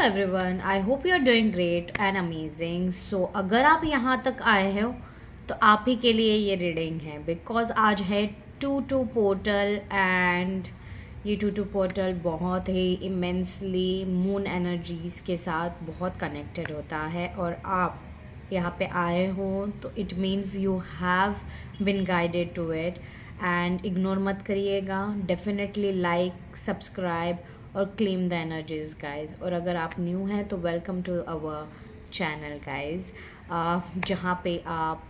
Everyone, I hope you are doing great and amazing. So अगर आप यहाँ तक आए हो तो आप ही के लिए ये रीडिंग है, बिकॉज आज है 2-2 पोर्टल एंड ये 2-2 पोर्टल बहुत ही इमेंसली मून एनर्जीज के साथ बहुत कनेक्टेड होता है। और आप यहाँ पे आए हो तो it means you have been guided to it. And ignore मत करिएगा, डेफिनेटली लाइक, सब्सक्राइब और क्लेम द एनर्जीज गाइज। और अगर आप न्यू हैं तो welcome to our channel guys, जहाँ पे आप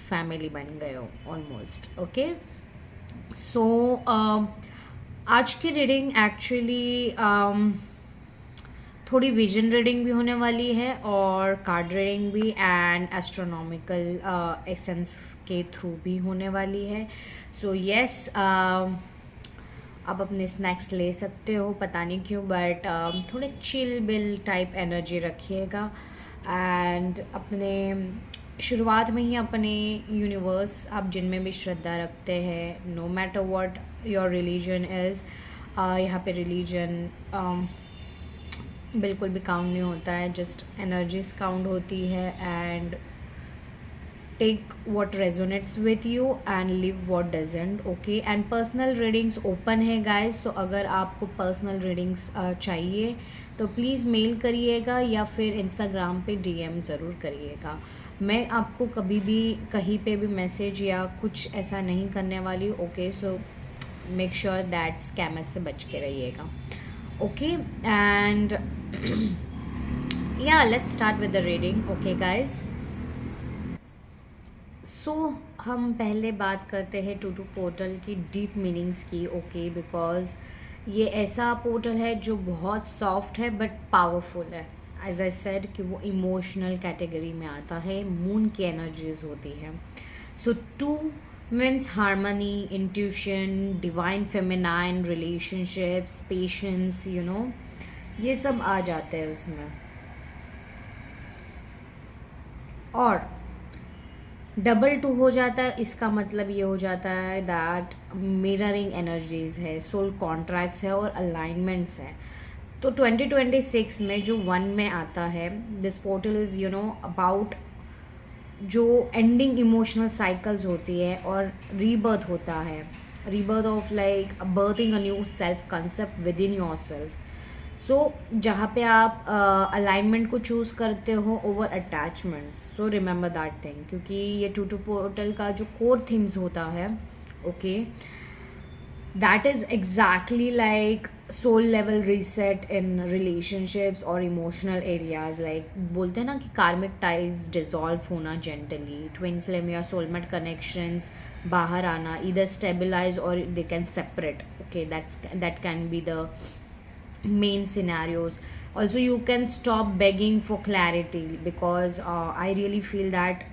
फैमिली बन गए हो ऑलमोस्ट। ओके, सो आज की रीडिंग एक्चुअली थोड़ी विजन रीडिंग भी होने वाली है और कार्ड रीडिंग भी एंड एस्ट्रोनॉमिकल एसेंस के थ्रू भी होने वाली है। सो यस, आप अपने स्नैक्स ले सकते हो, पता नहीं क्यों बट थोड़े चिल बिल टाइप एनर्जी रखिएगा। एंड अपने शुरुआत में ही अपने यूनिवर्स, आप जिनमें भी श्रद्धा रखते हैं, no matter what your religion is, यहाँ पे रिलीजन बिल्कुल भी काउंट नहीं होता है, जस्ट एनर्जीज काउंट होती है। And take what resonates with you and leave what doesn't. Okay, and personal readings open है गाइस, तो अगर आपको पर्सनल रीडिंग्स चाहिए तो प्लीज़ मेल करिएगा या फिर इंस्टाग्राम पे डीएम ज़रूर करिएगा। मैं आपको कभी भी कहीं पे भी मैसेज या कुछ ऐसा नहीं करने वाली। Okay, so make sure that scammer से बच के रहिएगा। ओके, एंड या let's start with the reading. Okay guys, so हम पहले बात करते हैं 2-2 पोर्टल की डीप मीनिंग्स की। ओके, बिकॉज ये ऐसा पोर्टल है जो बहुत सॉफ्ट है बट पावरफुल है। एज आई सेड कि वो इमोशनल कैटेगरी में आता है, मून की एनर्जीज होती है। सो 2 means harmony, intuition, divine feminine, relationships, patience, you know, ये सब आ जाते हैं उसमें। और डबल 2 हो जाता है, इसका मतलब ये हो जाता है दैट मिररिंग एनर्जीज है, सोल कॉन्ट्रैक्ट्स है और अलाइनमेंट्स है। तो 2026 में जो 1 में आता है, this portal is you know about जो एंडिंग इमोशनल साइकिल्स होती है और रीबर्थ होता है, rebirth of like birthing a new self concept within yourself. So जहाँ पे आप अलाइनमेंट को चूज़ करते हो over attachments, so remember that thing, क्योंकि ये 2-2 पोर्टल का जो कोर थीम्स होता है, okay, that is exactly like soul level reset in relationships और इमोशनल एरियाज। लाइक बोलते हैं ना कि कार्मिक टाइज डिजॉल्व होना जेंटली, ट्विन फ्लेम या सोलमेट कनेक्शंस बाहर आना, इधर स्टेबलाइज और they can separate. Okay, that can be the main scenarios. Also you can stop begging for clarity because I really feel that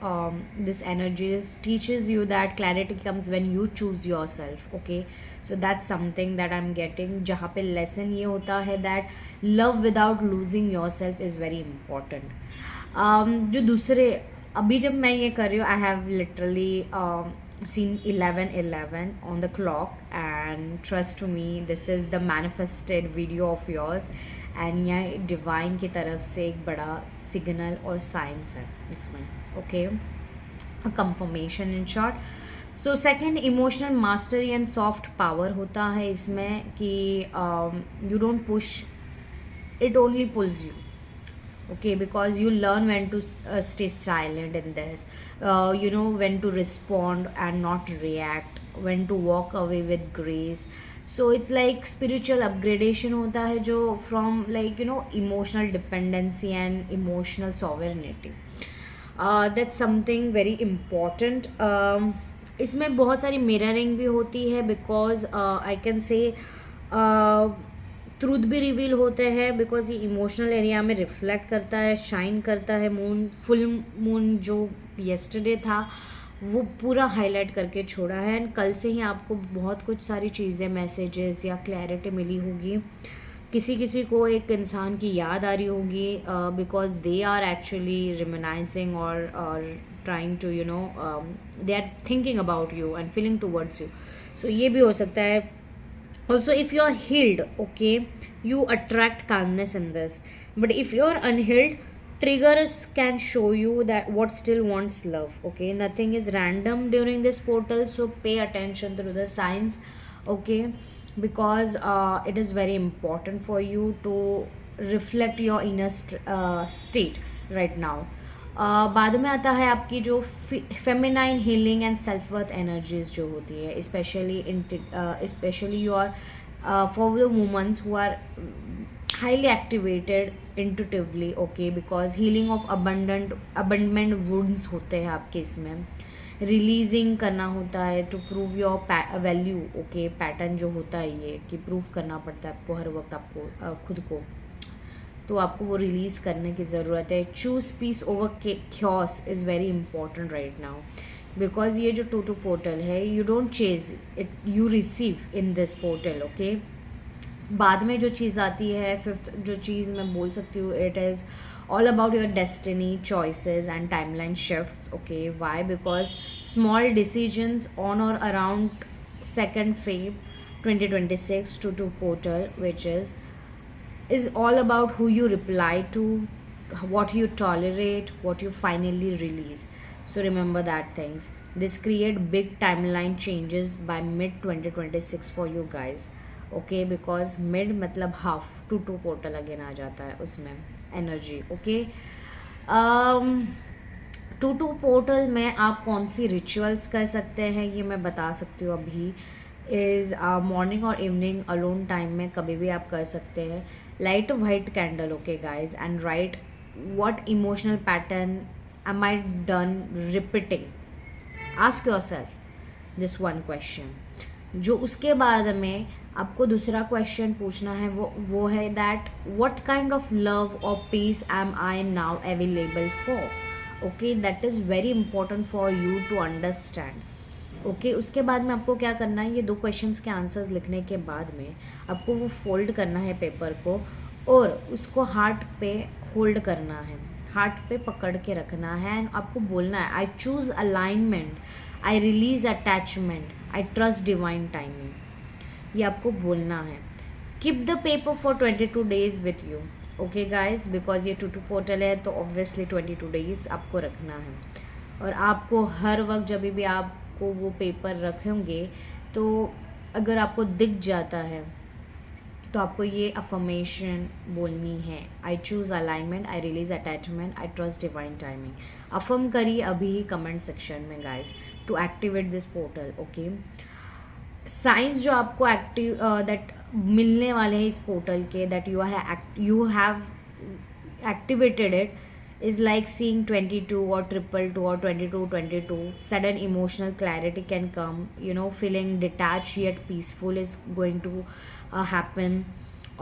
this energy teaches you that clarity comes when you choose yourself. Okay, so that's something that I'm getting, जहाँ पे lesson ये होता है that love without losing yourself is very important. जो दूसरे अभी जब मैं ये कर रही हूँ, I have literally seen 11:11 on the clock and trust me this is the manifested video of yours and ये डिवाइन की तरफ से एक बड़ा सिग्नल और साइंस है इसमें। Okay, confirmation in short. So second, emotional mastery and soft power होता है इसमें कि you don't push, it only pools you. Okay, because you learn when to stay silent in this, you know when to respond and not react, when to walk away with grace. So it's like spiritual upgradation होता है जो from like you know emotional dependency and emotional sovereignty. That's something very important. इसमें बहुत सारी mirroring भी होती है because I can say truth भी रिवील होते हैं, बिकॉज ये इमोशनल एरिया में रिफ्लेक्ट करता है, शाइन करता है। मून, फुल मून जो येस्टरडे था वो पूरा हाईलाइट करके छोड़ा है। एंड कल से ही आपको बहुत कुछ सारी चीज़ें, मैसेजेस या क्लैरिटी मिली होगी। किसी किसी को एक इंसान की याद आ रही होगी because they are actually reminiscing और trying to you know they are thinking about you and feeling towards you. So ये भी हो सकता है Also, if you are healed, okay, you attract calmness in this. But if you are unhealed, triggers can show you that what still wants love. Okay, nothing is random during this portal, so pay attention to the signs. Okay, because it is very important for you to reflect your inner state right now. बाद में आता है आपकी जो feminine healing and self worth energies जो होती है, especially you are for the womens who are highly activated intuitively. Okay, because healing of abandonment wounds होते हैं आपके इसमें, रिलीजिंग करना होता है to prove your value. Okay, pattern जो होता है ये कि प्रूव करना पड़ता है आपको हर वक्त, आपको खुद को, तो आपको वो रिलीज़ करने की ज़रूरत है. Choose peace over chaos is very important right now, because ये जो टू पोर्टल है, you don't chase it, you receive in this portal. Okay, बाद में जो चीज़ आती है, फिफ्थ जो चीज़ मैं बोल सकती हूँ, it is all about your destiny, choices and timeline shifts. Okay, why? Because small decisions on और around 2nd Feb 2026 to portal, which is all about who you reply to, what you tolerate, what you finally release. So remember that things. This create big timeline changes by mid 2026 for you guys. Okay, because mid मतलब half to portal again आ जाता है उसमें energy. Okay, to portal में आप कौन सी rituals कर सकते हैं ये मैं बता सकती हूँ अभी. इज़ मॉर्निंग और इवनिंग अलोन टाइम में कभी भी आप कर सकते हैं. Light white candle. Okay guys, and write what emotional pattern am I done repeating. Ask yourself this one question. जो उसके बाद में आपको दूसरा क्वेश्चन पूछना है वो है that what kind of love और peace am I now available for. Okay, that is very important for you to understand. Okay, उसके बाद में आपको क्या करना है, ये 2 क्वेश्चंस के आंसर्स लिखने के बाद में आपको वो फोल्ड करना है पेपर को, और उसको हार्ट पे होल्ड करना है, हार्ट पे पकड़ के रखना है, एंड आपको बोलना है I choose alignment, I release attachment, I trust divine timing. ये आपको बोलना है. Keep the paper for 22 days with you. Okay guys, because ये टू पोर्टल है तो ऑब्वियसली 22 days आपको रखना है. और आपको हर वक्त जब भी आपको वो पेपर रखेंगे, तो अगर आपको दिख जाता है तो आपको ये अफर्मेशन बोलनी है. I choose alignment, I release attachment, I trust divine timing. Affirm करिए अभी ही कमेंट सेक्शन में guys to activate this portal. Okay, science जो आपको एक्टिव दैट मिलने वाले हैं इस पोर्टल के, that you have activated it, is like seeing 22 or 222 or 22. Sudden emotional clarity can come, you know, feeling detached yet peaceful is going to happen.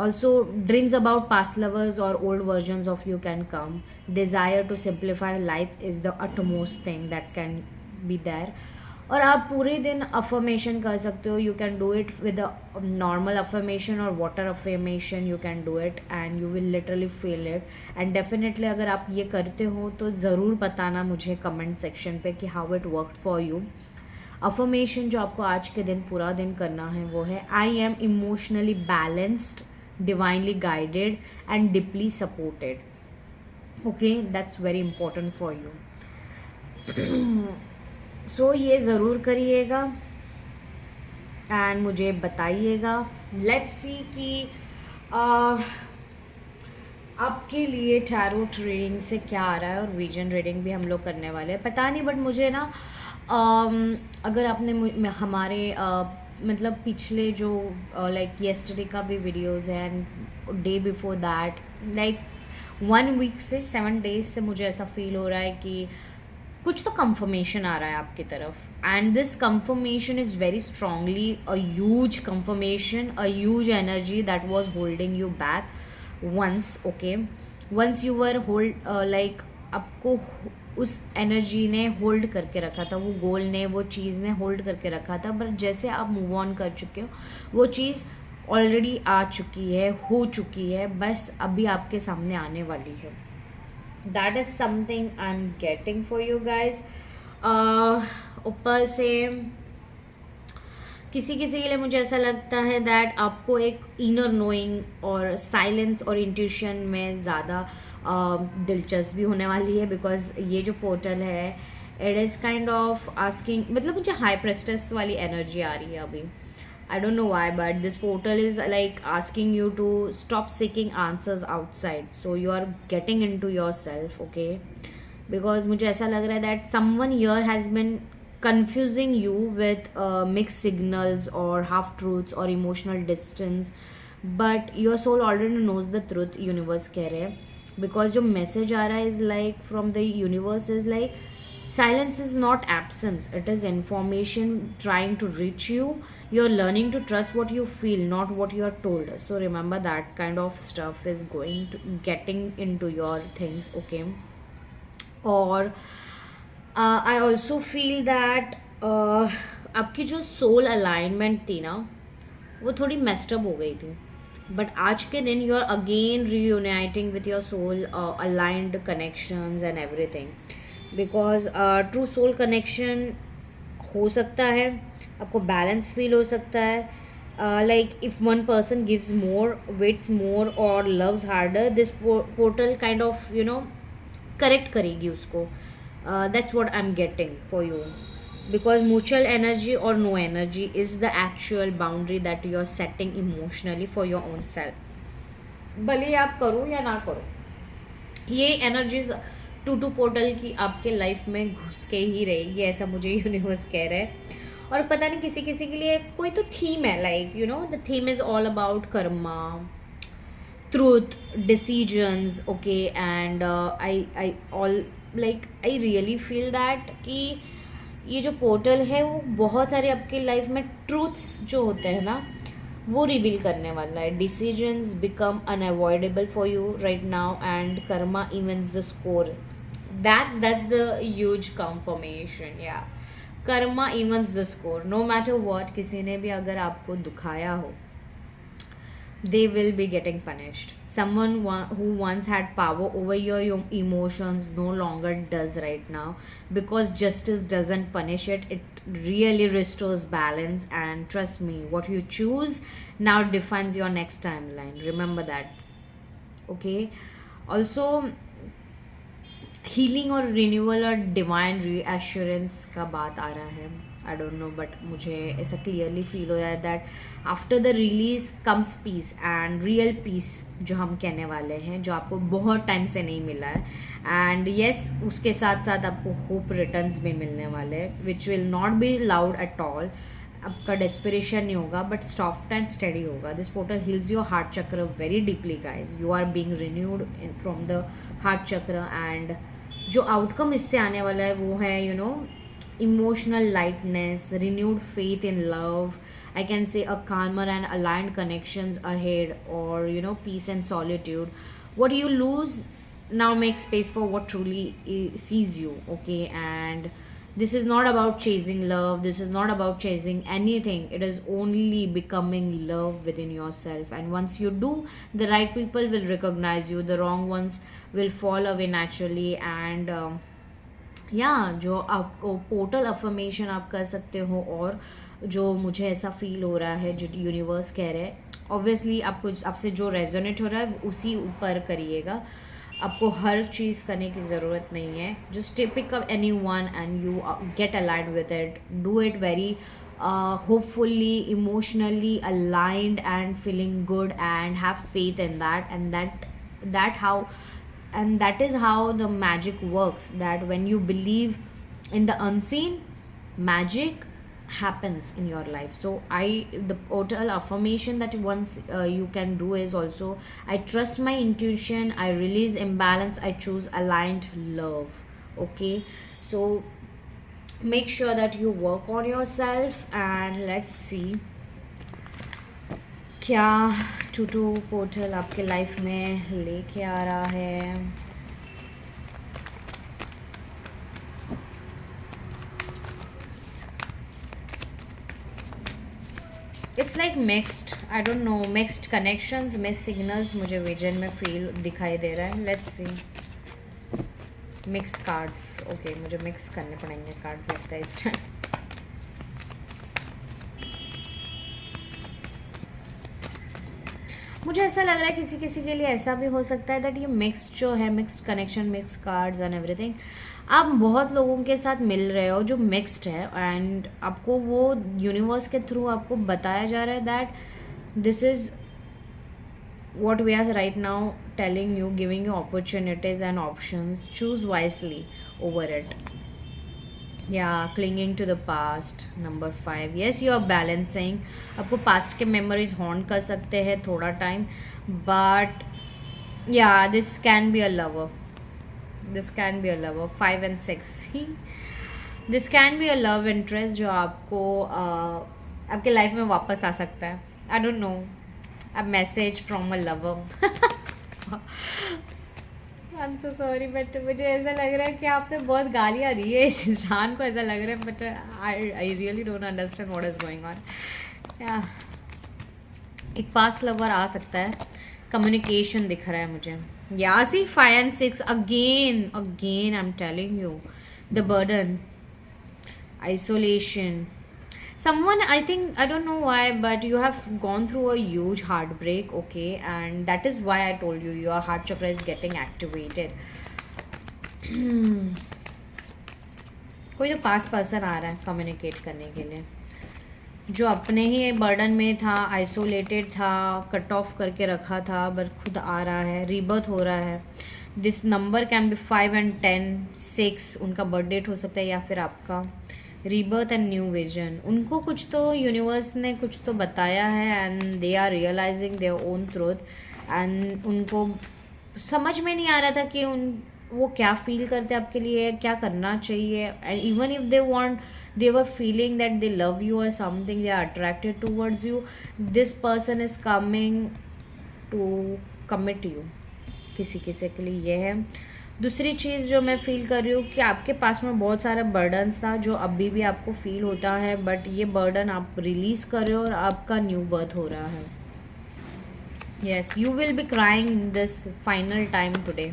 Also, dreams about past lovers or old versions of you can come. Desire to simplify life is the utmost thing that can be there. और आप पूरे दिन affirmation कर सकते हो. You can do it with normal affirmation और water affirmation. You can do it and you will literally feel it. And definitely अगर आप ये करते हो तो ज़रूर बताना मुझे कमेंट सेक्शन पे कि how it work for you. Affirmation जो आपको आज के दिन पूरा दिन करना है वो है I am emotionally balanced, divinely guided and deeply supported. Okay, that's very important for you. So ये ज़रूर करिएगा एंड मुझे बताइएगा. लेट्स सी कि आपके लिए टैरोट रीडिंग से क्या आ रहा है, और विजन रीडिंग भी हम लोग करने वाले हैं. पता नहीं, बट मुझे ना अगर आपने हमारे मतलब पिछले जो लाइक येस्टरडे का भी वीडियोज़ है and day before that, like 1 week से 7 days से मुझे ऐसा फील हो रहा है कि कुछ तो कंफर्मेशन आ रहा है आपकी तरफ. And this confirmation is very strongly a huge confirmation, a huge energy that was holding you back once. Okay, once you were hold like आपको उस एनर्जी ने होल्ड करके रखा था, वो गोल ने, वो चीज़ ने होल्ड करके रखा था. बट जैसे आप मूव ऑन कर चुके हो, वो चीज़ ऑलरेडी आ चुकी है, हो चुकी है, बस अभी आपके सामने आने वाली है. That is something I'm getting for you guys. ऊपर से किसी किसी के लिए मुझे ऐसा लगता है दैट आपको एक इनर नोइंग और साइलेंस और इंट्यूशन में ज़्यादा दिलचस्पी होने वाली है, बिकॉज ये जो पोर्टल है it is kind of asking, मतलब मुझे हाई प्रेस्टेस वाली एनर्जी आ रही है अभी. I don't know why, but this portal is like asking you to stop seeking answers outside. So you are getting into yourself, okay? Because मुझे ऐसा लग रहा है that someone here has been confusing you with mixed signals or half truths or emotional distance, but your soul already knows the truth. Universe कह रहे हैं, because जो message आ रहा है is like from the universe is like silence is not absence, it is information trying to reach you. You're learning to trust what you feel, not what you are told. So remember that kind of stuff is going to getting into your things, okay? और I also feel that आपकी जो soul alignment थी ना वो थोड़ी messed up हो गई थी, बट आज के दिन you are again reuniting with your soul aligned connections and everything, because true soul connection हो सकता है, आपको बैलेंस फील हो सकता है. Like if one person gives more, waits more और loves harder, this portal kind of you know correct करेगी उसको. That's what I'm getting for you, because mutual energy or no energy is the actual boundary that you're setting emotionally for your own self. भले आप करो या ना करो, ये energies to portal की आपके लाइफ में घुस के ही रहेगी, ऐसा मुझे यूनिवर्स कह रहा है. और पता नहीं किसी किसी के लिए कोई तो थीम है, like you know the theme is all about Karma, truth, decisions, okay? And I all like I really feel that कि ये जो पोर्टल है वो बहुत सारे आपके लाइफ में ट्रूथ्स जो होते हैं ना वो रिवील करने वाला है. Decisions become unavoidable for you right now and karma evens the score. that's the huge confirmation, yeah. Karma evens the score. No matter what, किसी ने भी अगर आपको दुखाया हो, they will be getting punished. Someone who once had power over your emotions no longer does right now, because justice doesn't punish it, it really restores balance. And trust me, what you choose now defines your next timeline. Remember that, okay? Also healing और renewal और divine reassurance का बात आ रहा है. आई don't know, but मुझे ऐसा clearly feel हो रहा है that after the release comes peace, and real peace जो हम कहने वाले हैं, जो आपको बहुत टाइम से नहीं मिला है. एंड येस, उसके साथ साथ आपको होप रिटर्न्स भी मिलने वाले हैं, which will not be loud at all. आपका डेस्पिरेशन नहीं होगा, बट सॉफ्ट एंड स्टडी होगा. This portal heals your heart chakra very deeply guys. You are being renewed from the heart chakra, and जो आउटकम इससे आने वाला है वो है you know emotional lightness, renewed faith in love, I can say a calmer and aligned connections ahead, or you know peace and solitude. What you lose now, make space for what truly sees you, okay? And this is not about chasing love, this is not about chasing anything, it is only becoming love within yourself. And once you do, the right people will recognize you, the wrong ones will fall away naturally. And जो आपको portal affirmation आप कर सकते हो, और जो मुझे ऐसा फील हो रहा है जो यूनिवर्स कह रहे हैं, ऑब्वियसली आपको आपसे जो रेजोनेट हो रहा है उसी ऊपर करिएगा. आपको हर चीज़ करने की ज़रूरत नहीं है. Just pick up any one and you get aligned with it. Do it very hopefully, emotionally aligned and feeling good, and have faith in that. And that is how the magic works, that when you believe in the unseen, magic happens in your life. So the total affirmation that once you can do is also, I trust my intuition, I release imbalance, I choose aligned love, okay? So make sure that you work on yourself, and let's see क्या to portal आपके life में लेके आ रहा है. It's like mixed, I don't no, mixed connections, mixed signals मुझे vision में feel दिखाई दे रहा है. Let's see. Mix cards, okay, मुझे मिक्स करने पड़ेंगे कार्ड्स लगता है इस टाइम. मुझे ऐसा लग रहा है किसी किसी के लिए ऐसा भी हो सकता है दैट ये मिक्स्ड जो है, mixed connection, mixed cards and everything, आप बहुत लोगों के साथ मिल रहे हो जो मिक्स्ड है, एंड आपको वो यूनिवर्स के थ्रू आपको बताया जा रहा है that this is what we are right now telling you, giving you opportunities and options. Choose wisely over it. Yeah, clinging to the past. Number 5. Yes, you are balancing. आपको past के memories haunt कर सकते हैं थोड़ा time, but yeah, this can be a lover. This can be a lover. 5 and 6. This can be a love interest जो आपको आपके life में वापस आ सकता है. I don't know. A message from a lover. I'm so sorry, but मुझे ऐसा लग रहा है कि आपने बहुत गालियाँ दी है इस इंसान को, ऐसा लग रहा है, but I really don't understand what is going on. Yeah. एक पास्ट लवर आ सकता है, कम्युनिकेशन दिख रहा है मुझे. Yeah, see 5 and 6 again I'm telling you, the burden, isolation. Someone, I think, I don't know why, but you have gone through a huge heartbreak, okay, and that is why I told you your heart chakra is getting activated. कोई तो पास person आ रहा है communicate करने के लिए, जो अपने ही burden में था, आइसोलेटेड था, कट ऑफ करके रखा था, बट खुद आ रहा है, रीबर्थ हो रहा है. This number can be 5 and 10, 6 उनका बर्थ डेट हो सकता है या फिर आपका. रीबर्थ एंड न्यू विजन, उनको कुछ तो यूनिवर्स ने कुछ तो बताया है and they are realising their own truth, and उनको समझ में नहीं आ रहा था कि वो क्या फील करते हैं आपके लिए, क्या करना चाहिए. And even if they want, they were feeling that they love you और something, they are attracted towards you. This person is coming to commit you. किसी किसी के लिए ये है. दूसरी चीज़ जो मैं फील कर रही हूँ कि आपके पास में बहुत सारा बर्डन्स था जो अभी भी आपको फील होता है, बट ये बर्डन आप रिलीज़ कर रहे हो और आपका न्यू बर्थ हो रहा है. Yes, you will be crying this final time today.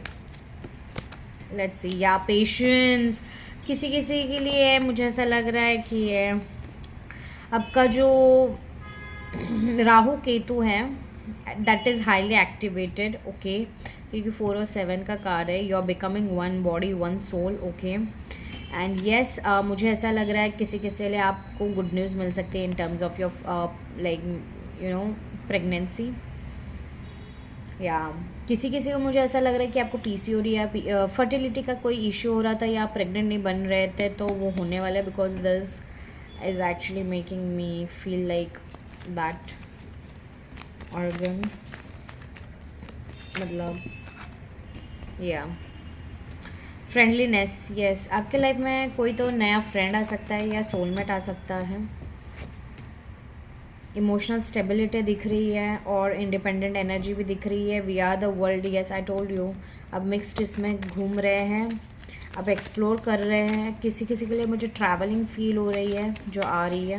Let's see. या पेशेंस, किसी किसी के लिए मुझे ऐसा लग रहा है कि ये आपका जो राहु केतु है that is highly activated, okay, क्योंकि 4 और 7 का कार्ड है. You are becoming one body one soul, okay. And yes, मुझे ऐसा लग रहा है किसी किसी लिए आपको गुड न्यूज़ मिल सकती है in terms of your like you know pregnancy. या किसी किसी को मुझे ऐसा लग रहा है कि आपको पीसीओडी या फर्टिलिटी का कोई इशू हो रहा था या आप प्रेग्नेंट नहीं बन रहे थे, तो वो होने वाला है, because this is actually making me feel like that organ, मतलब या फ्रेंडलीनेस. यस, आपके लाइफ में कोई तो नया फ्रेंड आ सकता है या सोलमेट आ सकता है. इमोशनल स्टेबिलिटी दिख रही है और इंडिपेंडेंट एनर्जी भी दिख रही है. We are the world. Yes, I told you. अब मिक्स्ड इसमें घूम रहे हैं, अब एक्सप्लोर कर रहे हैं. किसी किसी के लिए मुझे ट्रैवलिंग फील हो रही है जो आ रही है,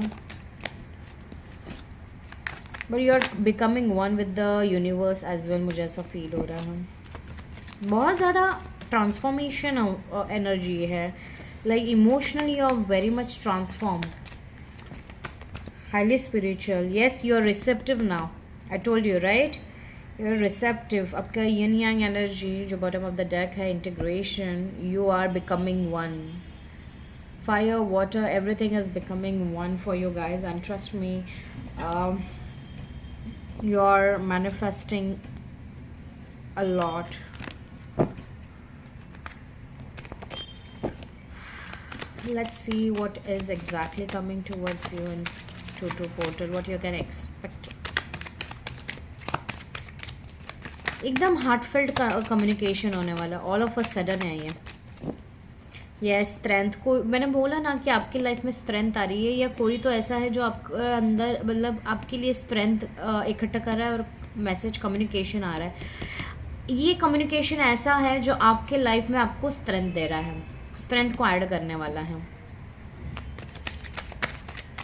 but you are becoming one with the universe as well. मुझे ऐसा फील हो रहा है. बहुत ज़्यादा ट्रांसफॉर्मेशन एनर्जी है, like emotionally you are very much transformed. Highly spiritual. Yes, you are receptive now. I told you, right? You are receptive. आपका yin yang energy जो bottom of the deck है, integration. You are becoming one. Fire, water, everything is becoming one for you guys. And trust me, you are manifesting a lot. Let's see what is exactly coming towards you in True portal, what you can expect. एकदम heartfelt communication होने वाला, all of a sudden है ये. Yes, strength को मैंने बोला ना कि आपकी लाइफ में स्ट्रेंथ आ रही है, या कोई तो ऐसा है जो आपके अंदर मतलब आपके लिए स्ट्रेंथ इकट्ठा कर रहा है और मैसेज कम्युनिकेशन आ रहा है. ये कम्युनिकेशन ऐसा है जो आपके लाइफ में आपको स्ट्रेंथ दे रहा है, स्ट्रेंथ को ऐड करने वाला है.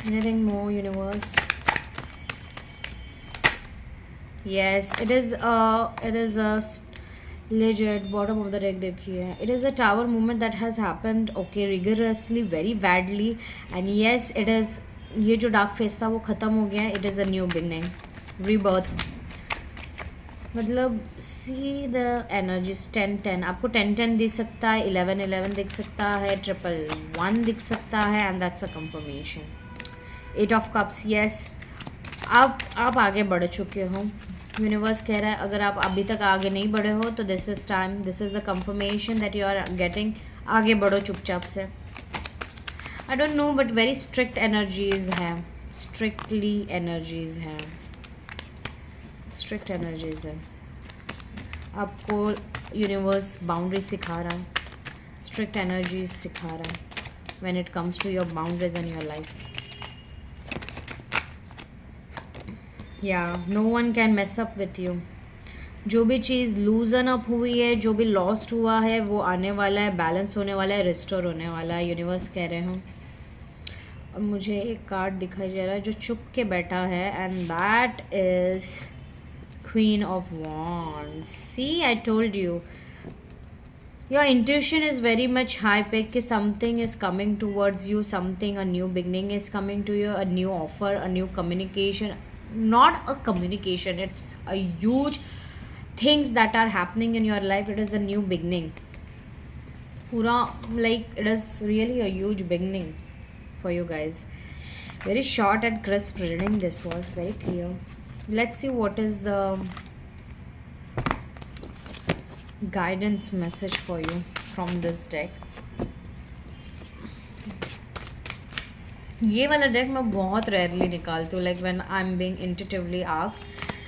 Anything more, universe? Yes, it is a legit bottom of the deck देखिए. It is a tower movement that has happened, okay, rigorously, very badly, and yes, it is. ये जो dark face था वो ख़त्म हो गया है. It is a new beginning, rebirth. मतलब सी द एनर्जीज 10-10, आपको 10-10 दिख सकता है, 11-11 दिख सकता है, 111 दिख सकता है, and that's a confirmation. 8 of cups, yes, आप आगे बढ़ चुके हो। यूनिवर्स कह रहा है अगर आप अभी तक आगे नहीं बढ़े हो तो this is time, this is the confirmation that you are getting. आगे बढ़ो चुपचाप से। I don't know but very strict energies हैं, स्ट्रिक्टली एनर्जीज हैं, स्ट्रिक्ट एनर्जीज है। आपको यूनिवर्स बाउंड्री सिखा रहा है, स्ट्रिक्ट एनर्जीज सिखा रहा है when it comes to your boundaries in your life. Yeah no one can mess up with you. जो भी चीज़ लूजन अप हुई है, जो भी लॉस्ट हुआ है, वो आने वाला है, बैलेंस होने वाला है, रिस्टोर होने वाला है, यूनिवर्स कह रहे हो। और मुझे एक कार्ड दिखाई दे रहा है जो चुप के बैठा है, and that is Queen of Wands. See, I told you. Your intuition is very much high pick. Something is coming towards you. Something, a new beginning is coming to you. A new offer, a new communication. Not a communication. It's a huge things that are happening in your life. It is a new beginning. Pura, like it is really a huge beginning for you guys. Very short and crisp reading. This was very clear. Let's see what is the guidance message for you from this deck. ये वाला deck मैं बहुत rarely निकालती हूँ, like when I'm being intuitively asked,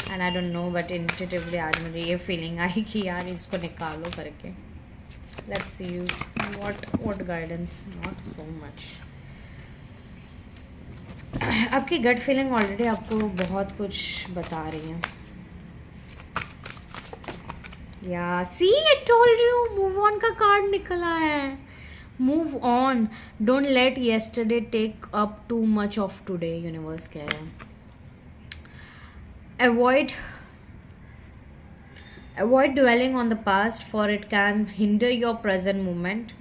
and I don't know but intuitively आज मुझे ये feeling आई कि यार इसको निकालो करके। Let's see what guidance, not so much. आपकी गट फीलिंग ऑलरेडी आपको बहुत कुछ बता रही है। Yeah see, I told you, move on का कार्ड निकला है। Move on, don't let yesterday take up too much of today, universe कह रहे हैं। Avoid dwelling on the past for it can hinder your present moment.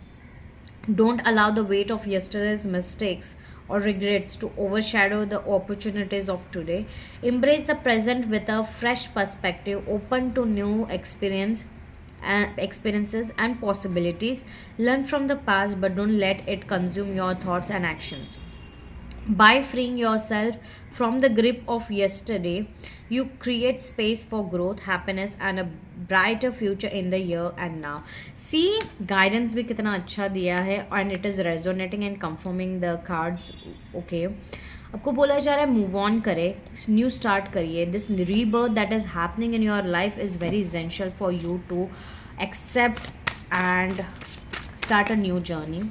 Don't allow the weight of yesterday's mistakes or regrets to overshadow the opportunities of today. Embrace the present with a fresh perspective, open to new experiences and possibilities. Learn from the past, but don't let it consume your thoughts and actions. By freeing yourself from the grip of yesterday, you create space for growth, happiness, and a brighter future in the here and now. See, guidance भी कितना अच्छा दिया है, and it is resonating and confirming the cards. Okay, आपको बोला जा रहा है मूव ऑन करे, न्यू स्टार्ट करिए। This rebirth that is happening in your life is very essential for you to accept and start a new journey.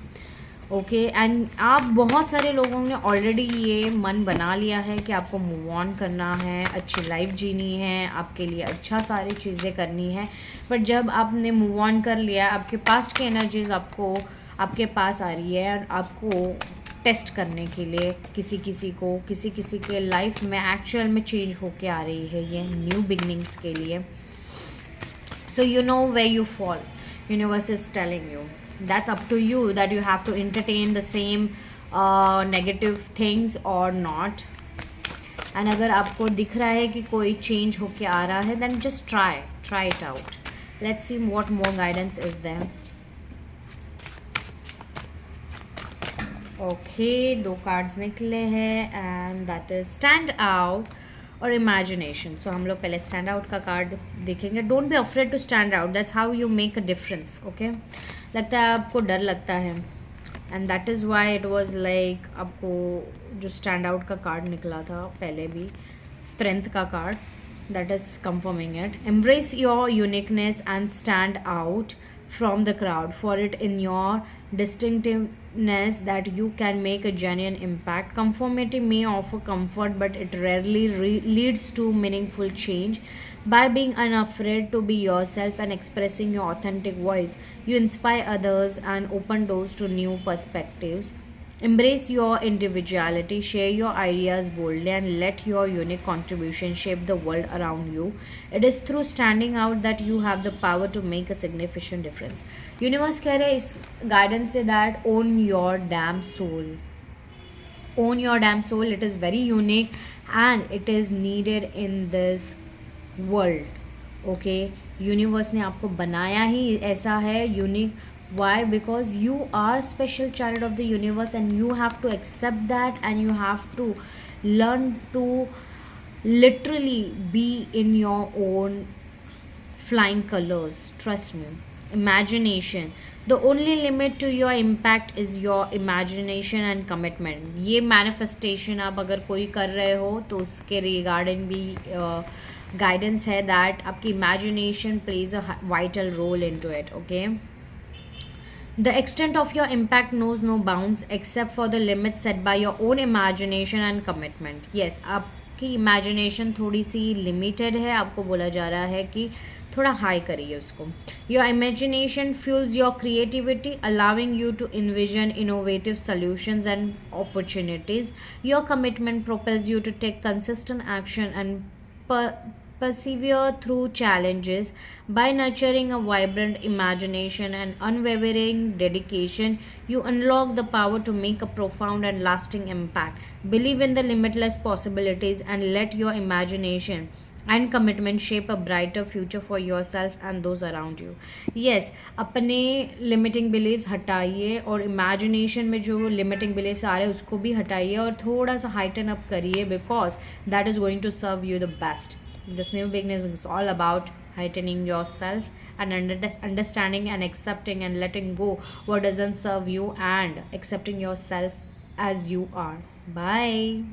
Okay, and आप बहुत सारे लोगों ने ऑलरेडी ये मन बना लिया है कि आपको मूव ऑन करना है, अच्छी लाइफ जीनी है, आपके लिए अच्छा सारी चीज़ें करनी है। बट जब आपने मूव ऑन कर लिया, आपके पास्ट की एनर्जीज आपके पास आ रही है, और आपको टेस्ट करने के लिए किसी किसी के लाइफ में एक्चुअल में चेंज होके आ रही है ये न्यू बिगनिंग्स के लिए। So you know way you fall, universe is telling you, that's up to you that you have to entertain the same negative things or not. and अगर आपको दिख रहा है कि कोई change होके आ रहा है, then just try it out. Let's see what more guidance is there. Okay, 2 cards निकले हैं, and that is stand out और इमेजिनेशन। सो हम लोग पहले स्टैंड आउट का कार्ड देखेंगे। Don't be afraid to stand out, that's how you make a difference. Okay, लगता है आपको डर लगता है, and that is why it was like आपको जो स्टैंड आउट का कार्ड निकला था पहले भी, स्ट्रेंथ का card, that is confirming it. Embrace your uniqueness and stand out from the crowd, for it in your distinctiveness that you can make a genuine impact. Conformity may offer comfort, but it rarely leads to meaningful change. By being unafraid to be yourself and expressing your authentic voice, you inspire others and open doors to new perspectives. Embrace your individuality, share your ideas boldly, and let your unique contribution shape the world around you. It is through standing out that you have the power to make a significant difference. Universe कह रहे इस guidance से that own your damn soul. Own your damn soul. It is very unique and it is needed in this world. Okay, universe ने आपको बनाया ही ऐसा है, unique. Why? Because you are special child of the universe and you have to accept that and you have to learn to literally be in your own flying colors. Trust me. Imagination, the only limit to your impact is your imagination and commitment. ये manifestation आप अगर कोई कर रहे हो तो उसके regarding भी गाइडेंस है दैट आपकी imagination plays a vital role into it. Okay, the extent of your impact knows no bounds except for the limits set by your own imagination and commitment. Yes, आपकी imagination थोड़ी सी limited है, आपको बोला जा रहा है कि थोड़ा हाई करिए उसको. Your imagination fuels your creativity, allowing you to envision innovative solutions and opportunities. Your commitment propels you to take consistent action and persevere through challenges. By nurturing a vibrant imagination and unwavering dedication, you unlock the power to make a profound and lasting impact. Believe in the limitless possibilities and let your imagination and commitment shape a brighter future for yourself and those around you. Yes, अपने limiting beliefs हटाइए और imagination में जो limiting beliefs आ रहे हैं उसको भी हटाइए और थोड़ा सा heighten up करिए, because that is going to serve you the best. This new beginning is all about heightening yourself and understanding and accepting and letting go what doesn't serve you and accepting yourself as you are. Bye.